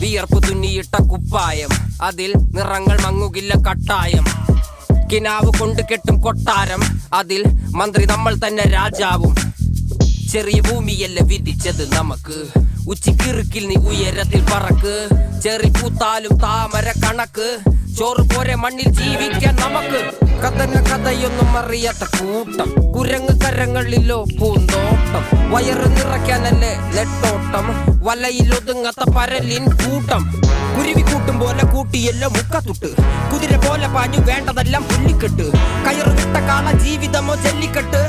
വിയർപ്പ് തുന്നിയിട്ട കുപ്പായം, അതിൽ നിറങ്ങൾ മങ്ങുകില്ല കട്ടായം. കിനാവ് കൊണ്ട് കെട്ടും കൊട്ടാരം, അതിൽ മന്ത്രി നമ്മൾ തന്നെ രാജാവും. ചെറിയ ഭൂമിയല്ല വിധിച്ചത് നമുക്ക്, ഉച്ചിക്കിറുക്കിൽ നീ ഉയരത്തിൽ പറക്ക്. ചെറി പൂത്താലും താമര കണക്ക്, ചോറ് പോരെ മണ്ണിൽ ജീവിക്കാൻ നമുക്ക്. കഥന കഥയൊന്നും അറിയാത്ത കൂട്ടം, കുരങ്ങ് കരങ്ങളിലോ പൂന്തോട്ടം. വയറ് നിറയ്ക്കാനല്ലേ നെട്ടോട്ടം, വലയിൽ ഒതുങ്ങാത്ത പരലിൻ കൂട്ടം. കുരുവി കൂട്ടും പോലെ കൂട്ടിയല്ലോ മുക്കത്തുട്ട്, കുതിര പോലെ പാഞ്ഞു വേണ്ടതെല്ലാം പുല്ലിക്കെട്ട്. കയറ് വിട്ട കാള ജീവിതമോ ജല്ലിക്കെട്ട്.